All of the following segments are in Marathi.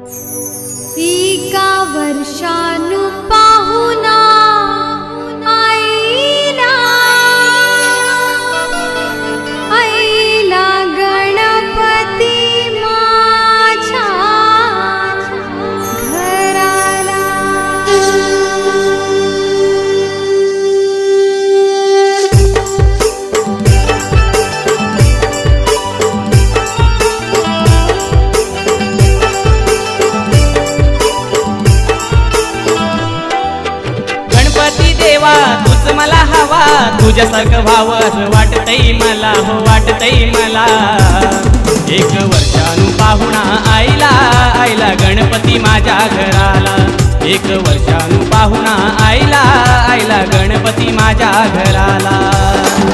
एका वर्षानु पाहुणा आईला आईला गणपती माझ्या घराला। तूच मला हवा, तुझ्यासारखं व्हावं वाटतंय मला, हो वाटतंय मला। एक वर्षानु पाहुणा आईला आईला गणपती माझ्या घराला। एक वर्षानु पाहुणा आईला आईला गणपती माझ्या घराला।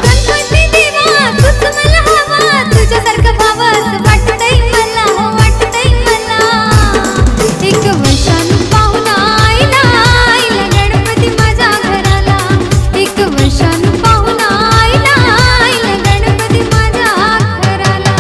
गणपती देवा तूच मला हवा, तुझ्यासारखं व्हावं वाटतंय मला, हो वाटतंय मला। एक वर्षानु पाहुणा आईला आईला गणपती माझ्या घराला। एक वर्षानु पाहुणा आईला आईला गणपती माझ्या घराला।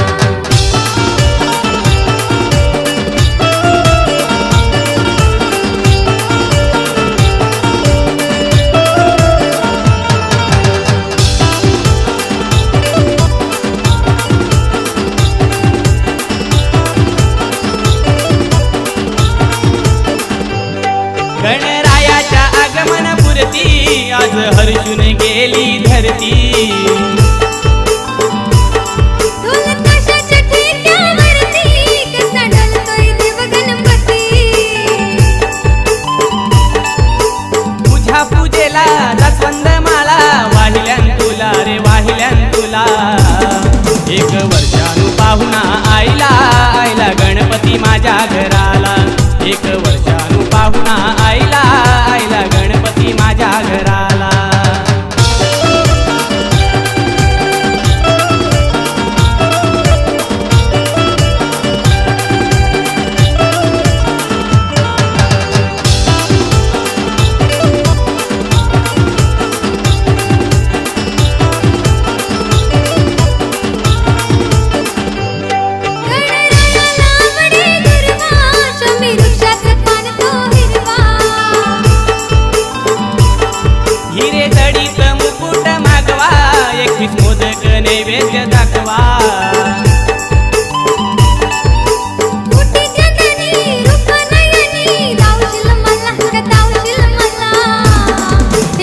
गणरायाच्या आगमनापुरती आज हर्षून गेली धरती। ढोल ताशाच्या ठेक्यावरती कसा ढळतोय देव गणपती। तुझ्या पूजेला जास्वंद माला वाहिल्यान तुला रे वाहिल्यान तुला। एक वर्षानु पाहुणा आईला आईला गणपती माझ्या घराला। एक वर्षानु पाहुणा आईला आईला गणपती माझ्या घराला। गणरायाला वडे दुर्वा, शमी वृक्षाचं पान तो हिरवा। हिरे जडीत मुकुट मागवा, 21 मोदक नैवेद्य दाखवा। मोठी जननी रूप नयनी, दावशील मला ग दावशील मला।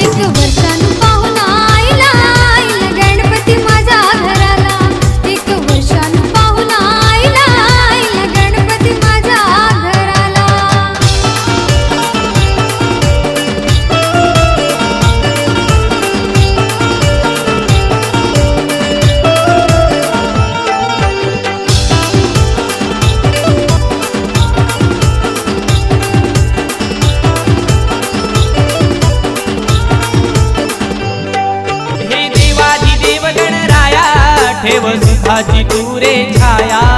एक वर्षानु पाहुणा आईला आईला गणपती माझ्या घराला। एक वर्षानु पाहुणा आईला आईला गणपती माझ्या घराला। हे देवाधिदेव गणराया, ठेव सुखाची तू रे छाया।